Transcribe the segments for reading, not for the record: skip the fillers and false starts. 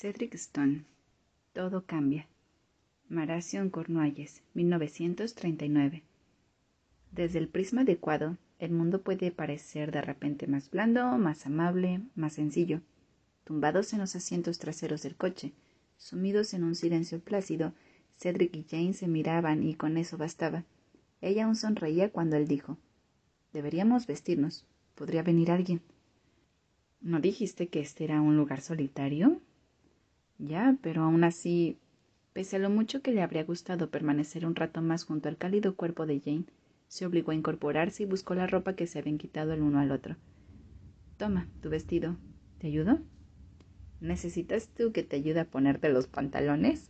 Cedric Stone. Todo cambia. Maración Cornualles, 1939. Desde el prisma adecuado, el mundo puede parecer de repente más blando, más amable, más sencillo. Tumbados en los asientos traseros del coche, sumidos en un silencio plácido, Cedric y Jane se miraban y con eso bastaba. Ella aún sonreía cuando él dijo: «Deberíamos vestirnos. ¿Podría venir alguien?» «¿No dijiste que este era un lugar solitario?» «Ya, pero aún así...» Pese a lo mucho que le habría gustado permanecer un rato más junto al cálido cuerpo de Jane, se obligó a incorporarse y buscó la ropa que se habían quitado el uno al otro. «Toma, tu vestido. ¿Te ayudo?» «¿Necesitas tú que te ayude a ponerte los pantalones?»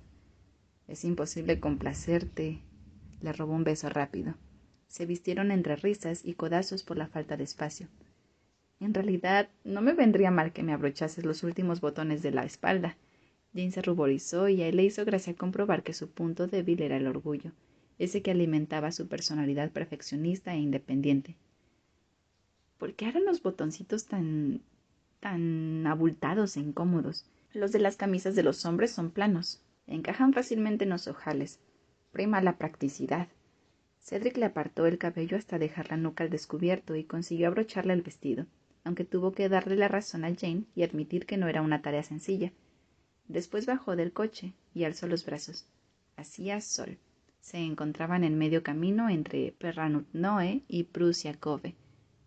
«Es imposible complacerte». Le robó un beso rápido. Se vistieron entre risas y codazos por la falta de espacio. «En realidad, no me vendría mal que me abrochases los últimos botones de la espalda». Jane se ruborizó y a él le hizo gracia comprobar que su punto débil era el orgullo, ese que alimentaba su personalidad perfeccionista e independiente. ¿Por qué eran los botoncitos tan abultados e incómodos? Los de las camisas de los hombres son planos, encajan fácilmente en los ojales. Prima la practicidad. Cedric le apartó el cabello hasta dejar la nuca al descubierto y consiguió abrocharle el vestido, aunque tuvo que darle la razón a Jane y admitir que no era una tarea sencilla. Después bajó del coche y alzó los brazos. Hacía sol. Se encontraban en medio camino entre Perranut-Noe y Prusia Cove,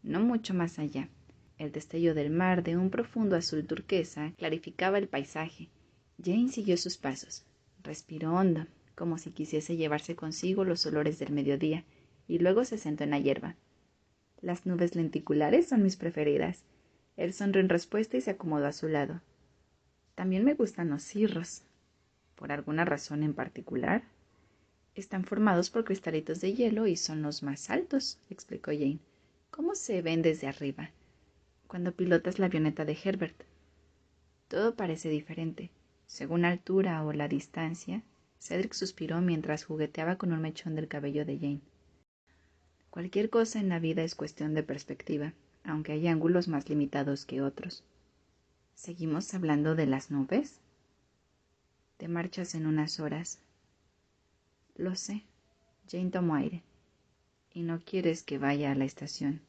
no mucho más allá. El destello del mar, de un profundo azul turquesa, clarificaba el paisaje. Jane siguió sus pasos. Respiró hondo, como si quisiese llevarse consigo los olores del mediodía, y luego se sentó en la hierba. «Las nubes lenticulares son mis preferidas». Él sonrió en respuesta y se acomodó a su lado. «También me gustan los cirros». «¿Por alguna razón en particular?» «Están formados por cristalitos de hielo y son los más altos», explicó Jane. «¿Cómo se ven desde arriba?» «Cuando pilotas la avioneta de Herbert». «Todo parece diferente, según la altura o la distancia». Cedric suspiró mientras jugueteaba con un mechón del cabello de Jane. «Cualquier cosa en la vida es cuestión de perspectiva, aunque hay ángulos más limitados que otros». «¿Seguimos hablando de las nubes?» «Te marchas en unas horas». «Lo sé». Jane tomó aire. «Y no quieres que vaya a la estación».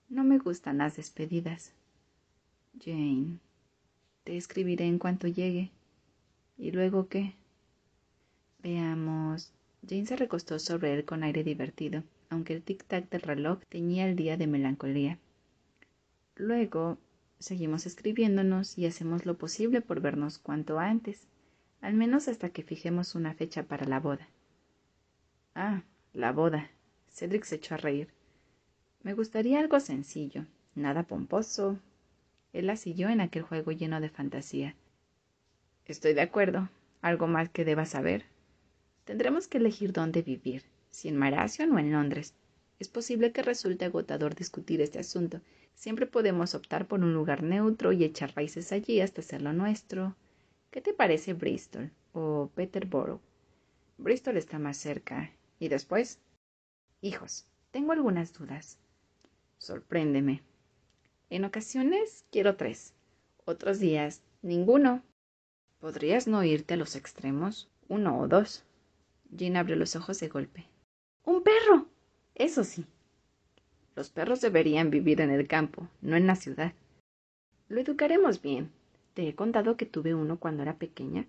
«No me gustan las despedidas». «Jane, te escribiré en cuanto llegue». «¿Y luego qué?» «Veamos». Jane se recostó sobre él con aire divertido, aunque el tic-tac del reloj teñía el día de melancolía. «Luego, seguimos escribiéndonos y hacemos lo posible por vernos cuanto antes, al menos hasta que fijemos una fecha para la boda». «Ah, la boda». Cedric se echó a reír. «Me gustaría algo sencillo, nada pomposo». Él la siguió en aquel juego lleno de fantasía. «Estoy de acuerdo. ¿Algo más que debas saber?» «Tendremos que elegir dónde vivir, si en Maración o en Londres. Es posible que resulte agotador discutir este asunto. Siempre podemos optar por un lugar neutro y echar raíces allí hasta hacerlo nuestro. ¿Qué te parece Bristol o Peterborough?» «Bristol está más cerca. ¿Y después?» «Hijos, tengo algunas dudas». «Sorpréndeme». «En ocasiones quiero 3. Otros días, ninguno». «¿Podrías no irte a los extremos? 1 o 2». Jane abrió los ojos de golpe. «¡Un perro! Eso sí». «Los perros deberían vivir en el campo, no en la ciudad». «Lo educaremos bien. ¿Te he contado que tuve uno cuando era pequeña?»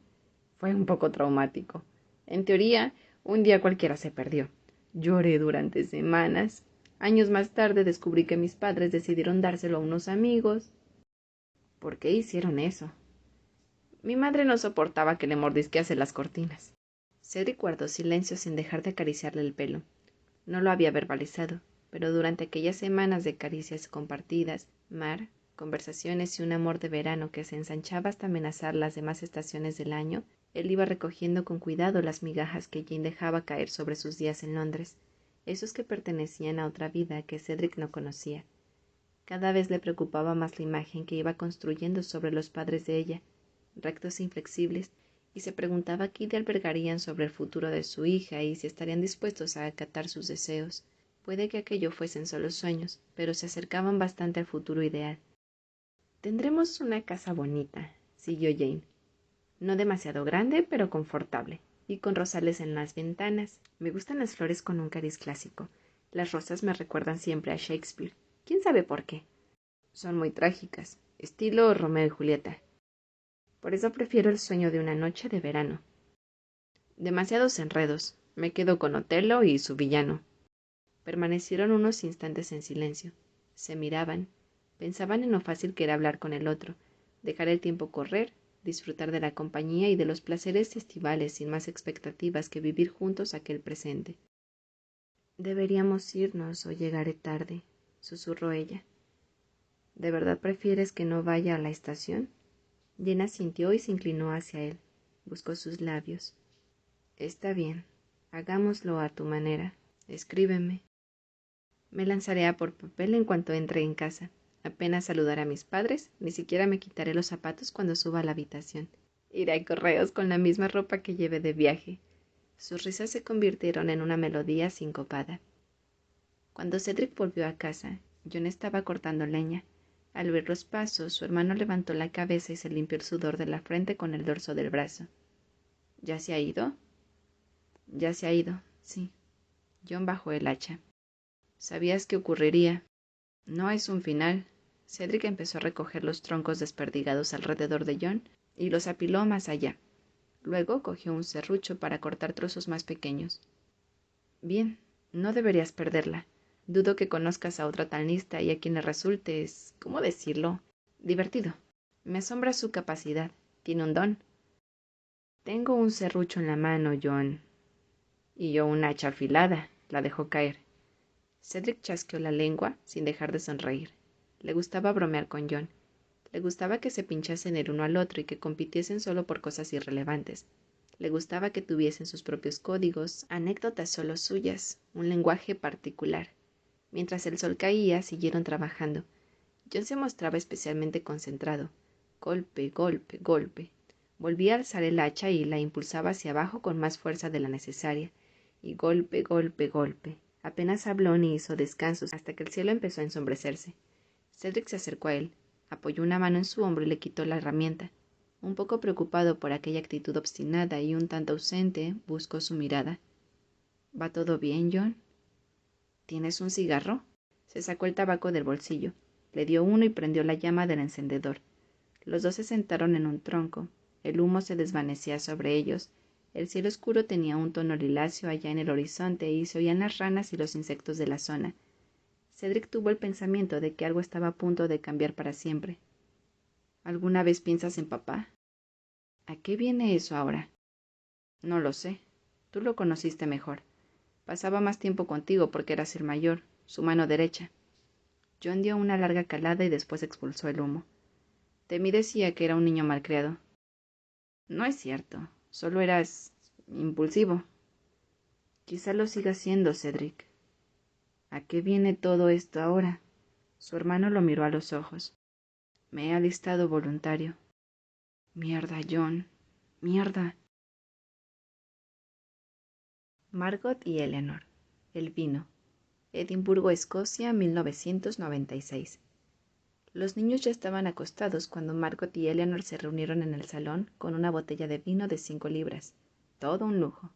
«Fue un poco traumático. En teoría, un día cualquiera se perdió. Lloré durante semanas. Años más tarde descubrí que mis padres decidieron dárselo a unos amigos». «¿Por qué hicieron eso?» «Mi madre no soportaba que le mordisquease las cortinas». Cedric guardó silencio sin dejar de acariciarle el pelo. No lo había verbalizado, pero durante aquellas semanas de caricias compartidas, mar, conversaciones y un amor de verano que se ensanchaba hasta amenazar las demás estaciones del año, él iba recogiendo con cuidado las migajas que Jane dejaba caer sobre sus días en Londres, esos que pertenecían a otra vida que Cedric no conocía. Cada vez le preocupaba más la imagen que iba construyendo sobre los padres de ella, rectos e inflexibles, y se preguntaba qué ideal albergarían sobre el futuro de su hija y si estarían dispuestos a acatar sus deseos. Puede que aquello fuesen solo sueños, pero se acercaban bastante al futuro ideal. «Tendremos una casa bonita», siguió Jane. No demasiado grande, pero confortable, y con rosales en las ventanas. Me gustan las flores con un cariz clásico. Las rosas me recuerdan siempre a Shakespeare. ¿Quién sabe por qué? Son muy trágicas, estilo Romeo y Julieta. Por eso prefiero el sueño de una noche de verano. Demasiados enredos. Me quedo con Otelo y su villano. Permanecieron unos instantes en silencio. Se miraban. Pensaban en lo fácil que era hablar con el otro, dejar el tiempo correr, disfrutar de la compañía y de los placeres estivales sin más expectativas que vivir juntos aquel presente. Deberíamos irnos o llegaré tarde, susurró ella. ¿De verdad prefieres que no vaya a la estación? Jane asintió y se inclinó hacia él. Buscó sus labios. Está bien. Hagámoslo a tu manera. Escríbeme. Me lanzaré a por papel en cuanto entre en casa. Apenas saludaré a mis padres, ni siquiera me quitaré los zapatos cuando suba a la habitación. Iré a correos con la misma ropa que llevé de viaje. Sus risas se convirtieron en una melodía sincopada. Cuando Cedric volvió a casa, John estaba cortando leña. Al oír los pasos, su hermano levantó la cabeza y se limpió el sudor de la frente con el dorso del brazo. ¿Ya se ha ido? Ya se ha ido, sí. John bajó el hacha. ¿Sabías que ocurriría? No es un final. Cedric empezó a recoger los troncos desperdigados alrededor de John y los apiló más allá. Luego cogió un serrucho para cortar trozos más pequeños. Bien, no deberías perderla. Dudo que conozcas a otra tan lista y a quien le resultes, ¿cómo decirlo?, divertido. Me asombra su capacidad. Tiene un don. Tengo un serrucho en la mano, John. Y yo una hacha afilada. La dejó caer. Cedric chasqueó la lengua sin dejar de sonreír. Le gustaba bromear con John. Le gustaba que se pinchasen el uno al otro y que compitiesen solo por cosas irrelevantes. Le gustaba que tuviesen sus propios códigos, anécdotas solo suyas, un lenguaje particular. Mientras el sol caía, siguieron trabajando. John se mostraba especialmente concentrado. Golpe, golpe, golpe. Volvía a alzar el hacha y la impulsaba hacia abajo con más fuerza de la necesaria. Y golpe, golpe, golpe. Apenas habló ni hizo descansos hasta que el cielo empezó a ensombrecerse. Cedric se acercó a él, apoyó una mano en su hombro y le quitó la herramienta. Un poco preocupado por aquella actitud obstinada y un tanto ausente, buscó su mirada. ¿Va todo bien, John? ¿Tienes un cigarro? Se sacó el tabaco del bolsillo, le dio uno y prendió la llama del encendedor. Los dos se sentaron en un tronco. El humo se desvanecía sobre ellos. El cielo oscuro tenía un tono liláceo allá en el horizonte y se oían las ranas y los insectos de la zona. Cedric tuvo el pensamiento de que algo estaba a punto de cambiar para siempre. ¿Alguna vez piensas en papá? ¿A qué viene eso ahora? No lo sé. Tú lo conociste mejor. Pasaba más tiempo contigo porque eras el mayor, su mano derecha. John dio una larga calada y después expulsó el humo. Temi decía que era un niño malcriado. No es cierto. Solo eras impulsivo. Quizá lo siga siendo, Cedric. ¿A qué viene todo esto ahora? Su hermano lo miró a los ojos. Me he alistado voluntario. Mierda, John. Mierda. Margot y Eleanor. El vino. Edimburgo, Escocia, 1996. Los niños ya estaban acostados cuando Margot y Eleanor se reunieron en el salón con una botella de vino de 5 libras. Todo un lujo.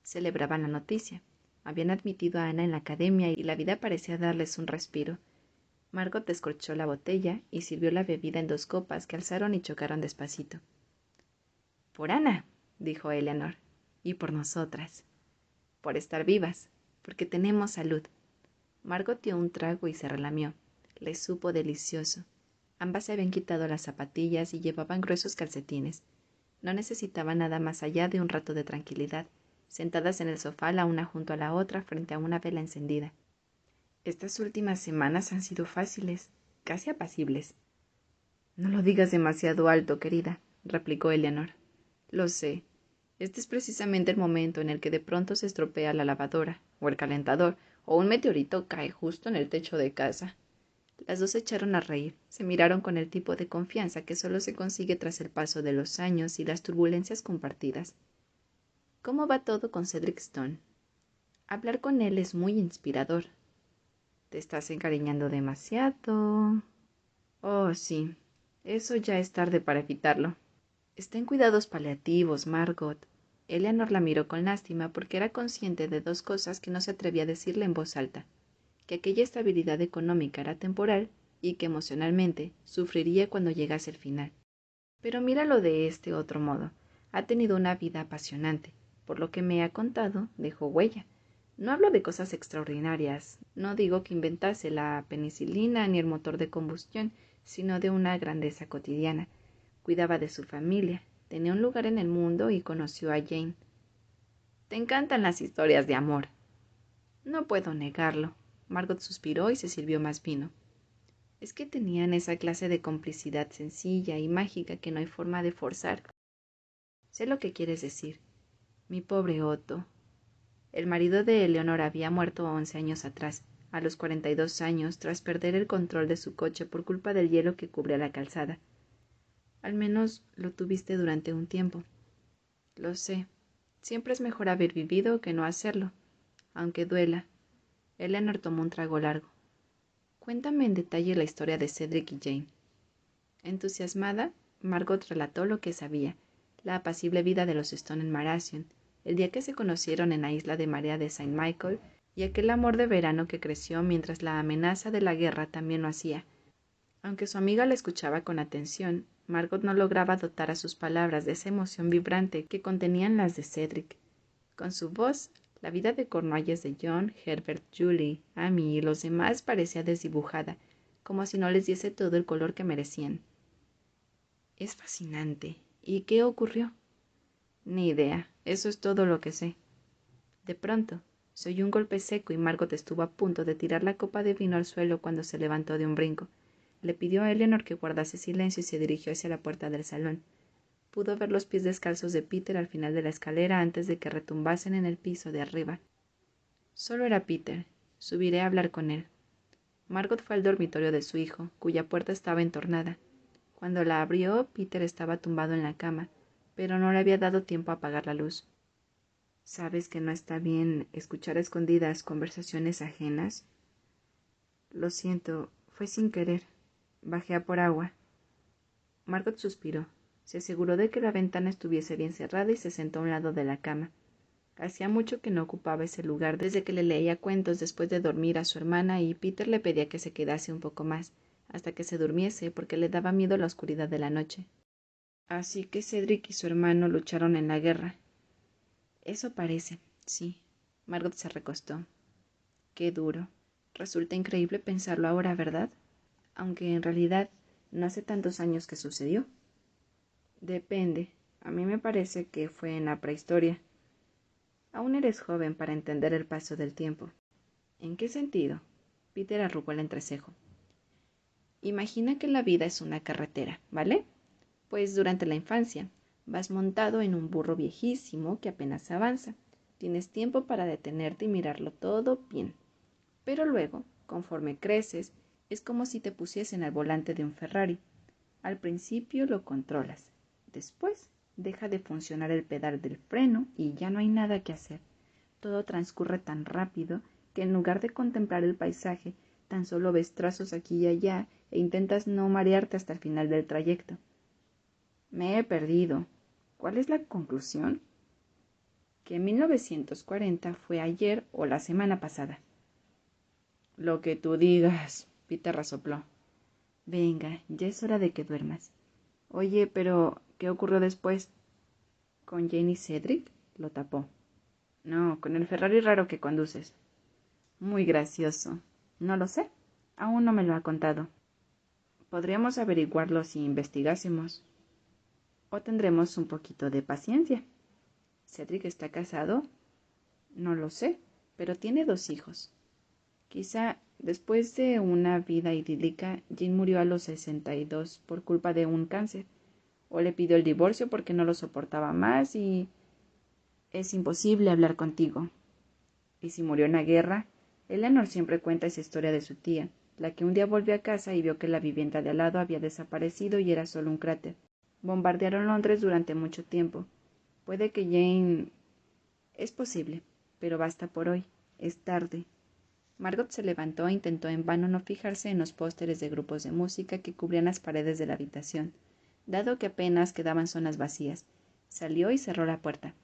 Celebraban la noticia. Habían admitido a Ana en la academia y la vida parecía darles un respiro. Margot descorchó la botella y sirvió la bebida en 2 copas que alzaron y chocaron despacito. «Por Ana», dijo Eleanor, «y por nosotras. Por estar vivas, porque tenemos salud». Margot dio un trago y se relamió. Le supo delicioso. Ambas se habían quitado las zapatillas y llevaban gruesos calcetines. No necesitaban nada más allá de un rato de tranquilidad, sentadas en el sofá la una junto a la otra frente a una vela encendida. Estas últimas semanas han sido fáciles, casi apacibles. No lo digas demasiado alto, querida, replicó Eleanor. Lo sé. Este es precisamente el momento en el que de pronto se estropea la lavadora, o el calentador, o un meteorito cae justo en el techo de casa. Las dos se echaron a reír, se miraron con el tipo de confianza que solo se consigue tras el paso de los años y las turbulencias compartidas. ¿Cómo va todo con Cedric Stone? Hablar con él es muy inspirador. Te estás encariñando demasiado. Oh, sí. Eso ya es tarde para evitarlo. Está en cuidados paliativos, Margot. Eleanor la miró con lástima porque era consciente de dos cosas que no se atrevía a decirle en voz alta: que aquella estabilidad económica era temporal y que emocionalmente sufriría cuando llegase el final. Pero míralo de este otro modo. Ha tenido una vida apasionante. Por lo que me ha contado, dejó huella. No hablo de cosas extraordinarias. No digo que inventase la penicilina ni el motor de combustión, sino de una grandeza cotidiana. Cuidaba de su familia, tenía un lugar en el mundo y conoció a Jane. Te encantan las historias de amor. No puedo negarlo. Margot suspiró y se sirvió más vino. Es que tenían esa clase de complicidad sencilla y mágica que no hay forma de forzar. Sé lo que quieres decir. Mi pobre Otto. El marido de Eleonora había muerto 11 años atrás, a los 42 años, tras perder el control de su coche por culpa del hielo que cubría la calzada. Al menos lo tuviste durante un tiempo. Lo sé. Siempre es mejor haber vivido que no hacerlo, aunque duela. Eleanor tomó un trago largo. Cuéntame en detalle la historia de Cedric y Jane. Entusiasmada, Margot relató lo que sabía, la apacible vida de los Stone en Marathon, el día que se conocieron en la isla de marea de Saint Michael y aquel amor de verano que creció mientras la amenaza de la guerra también lo hacía. Aunque su amiga la escuchaba con atención, Margot no lograba dotar a sus palabras de esa emoción vibrante que contenían las de Cedric. Con su voz, la vida de Cornualles de John, Herbert, Julie, Amy y los demás parecía desdibujada, como si no les diese todo el color que merecían. Es fascinante. ¿Y qué ocurrió? Ni idea. Eso es todo lo que sé. De pronto, se oyó un golpe seco y Margot estuvo a punto de tirar la copa de vino al suelo cuando se levantó de un brinco. Le pidió a Eleanor que guardase silencio y se dirigió hacia la puerta del salón. Pudo ver los pies descalzos de Peter al final de la escalera antes de que retumbasen en el piso de arriba. Solo era Peter. Subiré a hablar con él. Margot fue al dormitorio de su hijo, cuya puerta estaba entornada. Cuando la abrió, Peter estaba tumbado en la cama, pero no le había dado tiempo a apagar la luz. ¿Sabes que no está bien escuchar a escondidas conversaciones ajenas? Lo siento, fue sin querer. Bajé a por agua. Margot suspiró. Se aseguró de que la ventana estuviese bien cerrada y se sentó a un lado de la cama. Hacía mucho que no ocupaba ese lugar desde que le leía cuentos después de dormir a su hermana y Peter le pedía que se quedase un poco más, hasta que se durmiese porque le daba miedo la oscuridad de la noche. Así que Cedric y su hermano lucharon en la guerra. Eso parece, sí. Margot se recostó. Qué duro. Resulta increíble pensarlo ahora, ¿verdad? Aunque en realidad no hace tantos años que sucedió. Depende. A mí me parece que fue en la prehistoria. Aún eres joven para entender el paso del tiempo. ¿En qué sentido? Peter arrugó el entrecejo. Imagina que la vida es una carretera, ¿vale? Pues durante la infancia vas montado en un burro viejísimo que apenas avanza. Tienes tiempo para detenerte y mirarlo todo bien. Pero luego, conforme creces, es como si te pusiesen al volante de un Ferrari. Al principio lo controlas. Después deja de funcionar el pedal del freno y ya no hay nada que hacer. Todo transcurre tan rápido que en lugar de contemplar el paisaje, tan solo ves trazos aquí y allá e intentas no marearte hasta el final del trayecto. Me he perdido. ¿Cuál es la conclusión? Que 1940 fue ayer o la semana pasada. Lo que tú digas, Peter resopló. Venga, ya es hora de que duermas. Oye, pero ¿qué ocurrió después? ¿Con Jane y Cedric? Lo tapó. No, con el Ferrari raro que conduces. Muy gracioso. No lo sé. Aún no me lo ha contado. Podríamos averiguarlo si investigásemos. O tendremos un poquito de paciencia. ¿Cedric está casado? No lo sé, pero tiene 2 hijos. Quizá después de una vida idílica, Jane murió a los 62 por culpa de un cáncer. O le pidió el divorcio porque no lo soportaba más y... Es imposible hablar contigo. ¿Y si murió en la guerra? Eleanor siempre cuenta esa historia de su tía, la que un día volvió a casa y vio que la vivienda de al lado había desaparecido y era solo un cráter. Bombardearon Londres durante mucho tiempo. Puede que Jane... Es posible, pero basta por hoy. Es tarde. Margot se levantó e intentó en vano no fijarse en los pósteres de grupos de música que cubrían las paredes de la habitación. Dado que apenas quedaban zonas vacías, salió y cerró la puerta.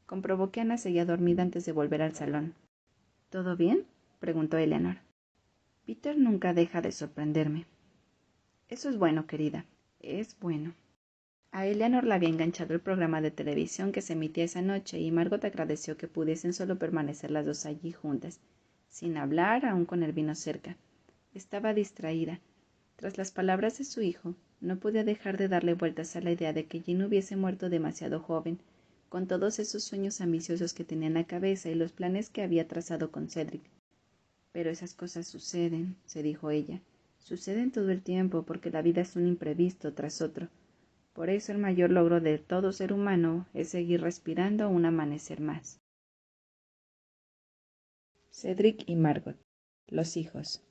Comprobó que Ana seguía dormida antes de volver al salón. ¿Todo bien?, preguntó Eleanor. Peter nunca deja de sorprenderme. Eso es bueno, querida, es bueno. A Eleanor la había enganchado el programa de televisión que se emitía esa noche y Margot agradeció que pudiesen solo permanecer las dos allí juntas, sin hablar, aún con el vino cerca. Estaba distraída. Tras las palabras de su hijo, no podía dejar de darle vueltas a la idea de que Jean hubiese muerto demasiado joven, con todos esos sueños ambiciosos que tenía en la cabeza y los planes que había trazado con Cedric. Pero esas cosas suceden, se dijo ella. Suceden todo el tiempo porque la vida es un imprevisto tras otro. Por eso el mayor logro de todo ser humano es seguir respirando un amanecer más. Cedric y Margot, los hijos.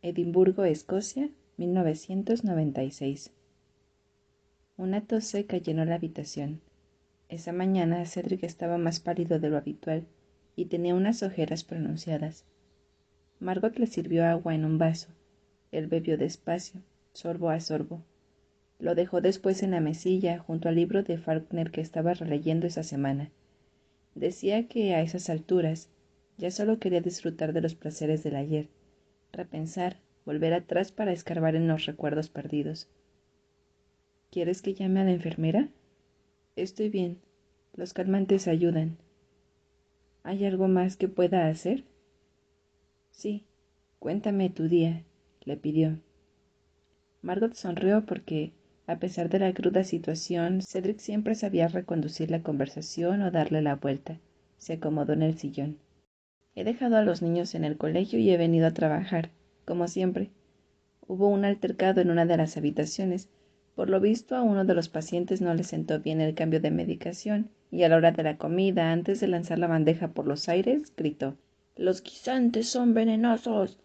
Edimburgo, Escocia, 1996. Una tos seca llenó la habitación. Esa mañana Cedric estaba más pálido de lo habitual y tenía unas ojeras pronunciadas. Margot le sirvió agua en un vaso. Él bebió despacio, sorbo a sorbo. Lo dejó después en la mesilla, junto al libro de Faulkner que estaba releyendo esa semana. Decía que a esas alturas ya solo quería disfrutar de los placeres del ayer, repensar, volver atrás para escarbar en los recuerdos perdidos. ¿Quieres que llame a la enfermera? Estoy bien. Los calmantes ayudan. ¿Hay algo más que pueda hacer? Sí. Cuéntame tu día, le pidió. Margot sonrió porque, a pesar de la cruda situación, Cedric siempre sabía reconducir la conversación o darle la vuelta. Se acomodó en el sillón. He dejado a los niños en el colegio y he venido a trabajar, como siempre. Hubo un altercado en una de las habitaciones. Por lo visto, a uno de los pacientes no le sentó bien el cambio de medicación, y a la hora de la comida, antes de lanzar la bandeja por los aires, gritó: «¡Los guisantes son venenosos!».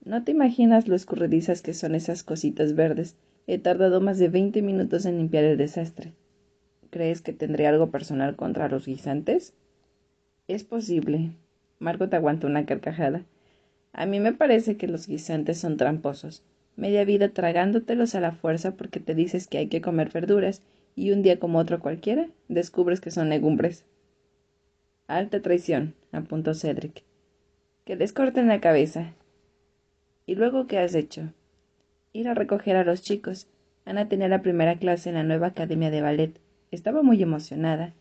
No te imaginas lo escurridizas que son esas cositas verdes. He tardado más de 20 minutos en limpiar el desastre. ¿Crees que tendré algo personal contra los guisantes? Es posible. Margot aguantó una carcajada. A mí me parece que los guisantes son tramposos. Media vida tragándotelos a la fuerza porque te dices que hay que comer verduras y un día como otro cualquiera descubres que son legumbres. Alta traición, apuntó Cedric. Que les corten la cabeza. ¿Y luego qué has hecho? Ir a recoger a los chicos. Ana tenía la primera clase en la nueva academia de ballet. Estaba muy emocionada.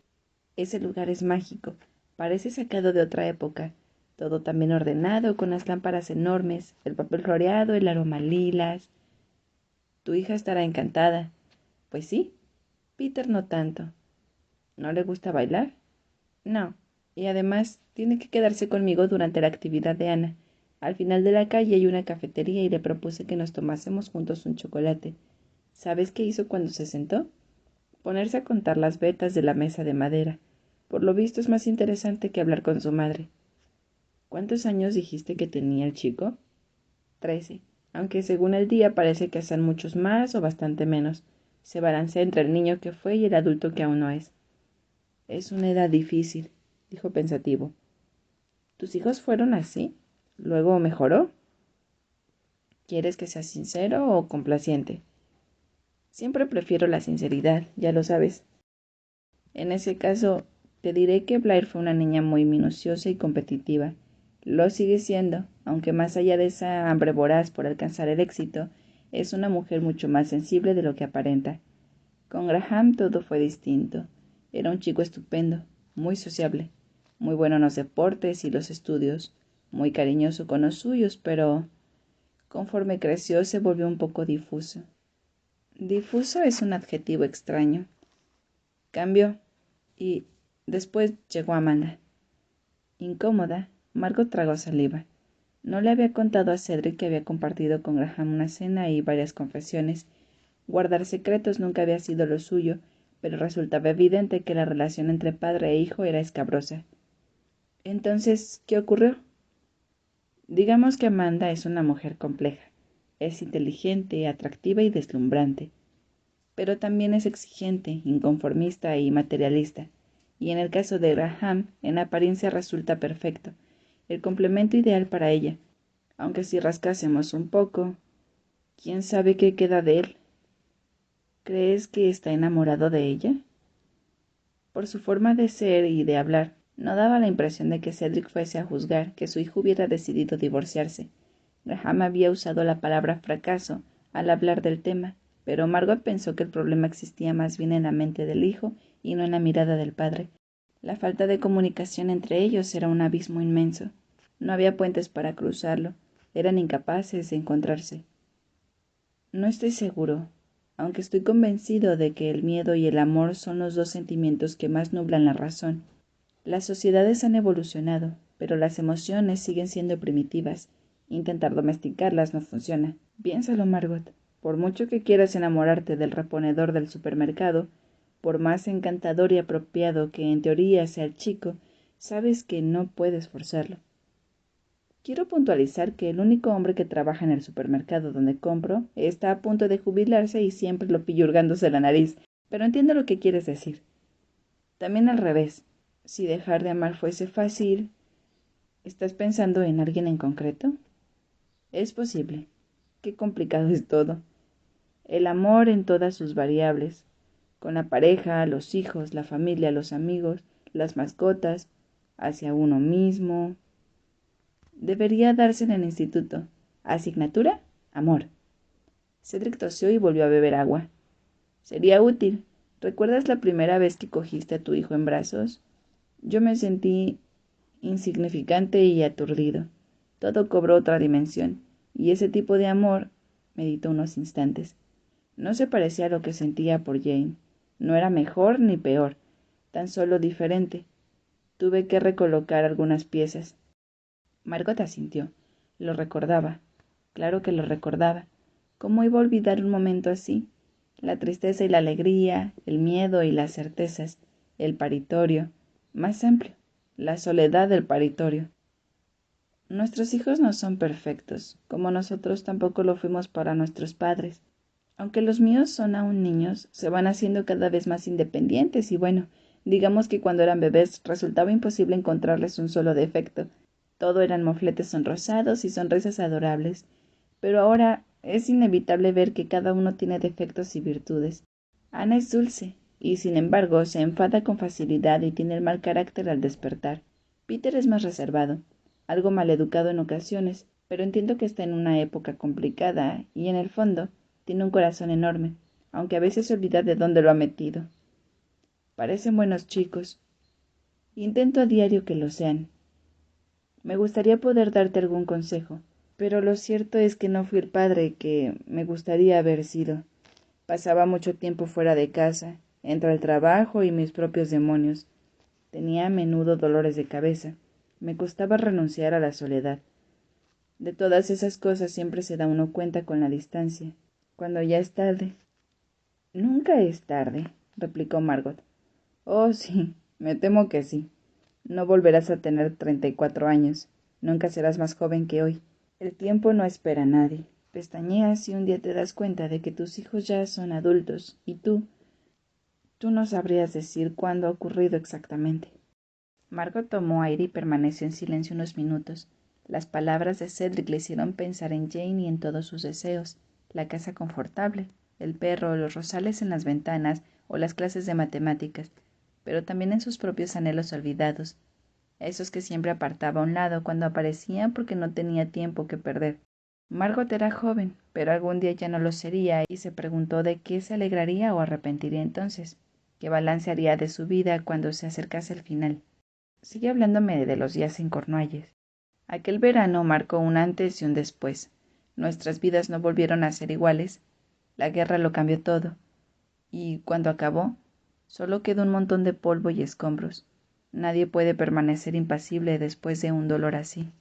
Ese lugar es mágico. Parece sacado de otra época. Todo tan bien ordenado, con las lámparas enormes, el papel floreado, el aroma a lilas. Tu hija estará encantada. Pues sí. Peter no tanto. ¿No le gusta bailar? No. Y además tiene que quedarse conmigo durante la actividad de Ana. Al final de la calle hay una cafetería y le propuse que nos tomásemos juntos un chocolate. ¿Sabes qué hizo cuando se sentó? Ponerse a contar las vetas de la mesa de madera. Por lo visto es más interesante que hablar con su madre. ¿Cuántos años dijiste que tenía el chico? 13, aunque según el día parece que son muchos más o bastante menos. Se balancea entre el niño que fue y el adulto que aún no es. Es una edad difícil, dijo pensativo. ¿Tus hijos fueron así? ¿Luego mejoró? ¿Quieres que sea sincero o complaciente? Siempre prefiero la sinceridad, ya lo sabes. En ese caso, te diré que Blair fue una niña muy minuciosa y competitiva. Lo sigue siendo, aunque más allá de esa hambre voraz por alcanzar el éxito, es una mujer mucho más sensible de lo que aparenta. Con Graham todo fue distinto. Era un chico estupendo, muy sociable, muy bueno en los deportes y los estudios, muy cariñoso con los suyos, pero conforme creció se volvió un poco difuso. Difuso es un adjetivo extraño. Cambió, y después llegó Amanda. Incómoda, Margot tragó saliva. No le había contado a Cedric que había compartido con Graham una cena y varias confesiones. Guardar secretos nunca había sido lo suyo, pero resultaba evidente que la relación entre padre e hijo era escabrosa. Entonces, ¿qué ocurrió? Digamos que Amanda es una mujer compleja. Es inteligente, atractiva y deslumbrante. Pero también es exigente, inconformista y materialista. Y en el caso de Graham, en apariencia resulta perfecto, el complemento ideal para ella. Aunque si rascásemos un poco, ¿quién sabe qué queda de él? ¿Crees que está enamorado de ella? Por su forma de ser y de hablar, no daba la impresión de que Cedric fuese a juzgar que su hijo hubiera decidido divorciarse. Graham había usado la palabra fracaso al hablar del tema, pero Margot pensó que el problema existía más bien en la mente del hijo y no en la mirada del padre. La falta de comunicación entre ellos era un abismo inmenso. No había puentes para cruzarlo. Eran incapaces de encontrarse. No estoy seguro, aunque estoy convencido de que el miedo y el amor son los dos sentimientos que más nublan la razón. Las sociedades han evolucionado, pero las emociones siguen siendo primitivas. Intentar domesticarlas no funciona. Piénsalo, Margot. Por mucho que quieras enamorarte del reponedor del supermercado, por más encantador y apropiado que en teoría sea el chico, sabes que no puedes forzarlo. Quiero puntualizar que el único hombre que trabaja en el supermercado donde compro está a punto de jubilarse y siempre lo pillo hurgándose la nariz, pero entiendo lo que quieres decir. También al revés, si dejar de amar fuese fácil, ¿estás pensando en alguien en concreto? Es posible. Qué complicado es todo. El amor en todas sus variables, con la pareja, los hijos, la familia, los amigos, las mascotas, hacia uno mismo. Debería darse en el instituto. Asignatura: amor. Cedric tosió y volvió a beber agua. Sería útil. ¿Recuerdas la primera vez que cogiste a tu hijo en brazos? Yo me sentí insignificante y aturdido. Todo cobró otra dimensión, y ese tipo de amor, meditó unos instantes, no se parecía a lo que sentía por Jane. No era mejor ni peor, tan solo diferente. Tuve que recolocar algunas piezas. Margot asintió. Lo recordaba. Claro que lo recordaba. ¿Cómo iba a olvidar un momento así? La tristeza y la alegría, el miedo y las certezas, el paritorio, más amplio, la soledad del paritorio. Nuestros hijos no son perfectos, como nosotros tampoco lo fuimos para nuestros padres. Aunque los míos son aún niños, se van haciendo cada vez más independientes y bueno, digamos que cuando eran bebés resultaba imposible encontrarles un solo defecto. Todo eran mofletes sonrosados y sonrisas adorables. Pero ahora es inevitable ver que cada uno tiene defectos y virtudes. Ana es dulce, y sin embargo se enfada con facilidad y tiene el mal carácter al despertar. Peter es más reservado, algo maleducado en ocasiones, pero entiendo que está en una época complicada y en el fondo tiene un corazón enorme, aunque a veces se olvida de dónde lo ha metido. Parecen buenos chicos. Intento a diario que lo sean. Me gustaría poder darte algún consejo, pero lo cierto es que no fui el padre que me gustaría haber sido. Pasaba mucho tiempo fuera de casa, entre el trabajo y mis propios demonios. Tenía a menudo dolores de cabeza. Me costaba renunciar a la soledad. De todas esas cosas siempre se da uno cuenta con la distancia, cuando ya es tarde. Nunca es tarde, replicó Margot. Oh, sí, me temo que sí. No volverás a tener 34 años. Nunca serás más joven que hoy. El tiempo no espera a nadie. Pestañeas y un día te das cuenta de que tus hijos ya son adultos y tú no sabrías decir cuándo ha ocurrido exactamente. Margot tomó aire y permaneció en silencio unos minutos. Las palabras de Cedric le hicieron pensar en Jane y en todos sus deseos, la casa confortable, el perro, los rosales en las ventanas o las clases de matemáticas, pero también en sus propios anhelos olvidados, esos que siempre apartaba a un lado cuando aparecían porque no tenía tiempo que perder. Margot era joven, pero algún día ya no lo sería, y se preguntó de qué se alegraría o arrepentiría entonces, qué balance haría de su vida cuando se acercase el final. Sigue hablándome de los días en Cornualles. Aquel verano marcó un antes y un después. Nuestras vidas no volvieron a ser iguales. La guerra lo cambió todo. Y cuando acabó, solo quedó un montón de polvo y escombros. Nadie puede permanecer impasible después de un dolor así.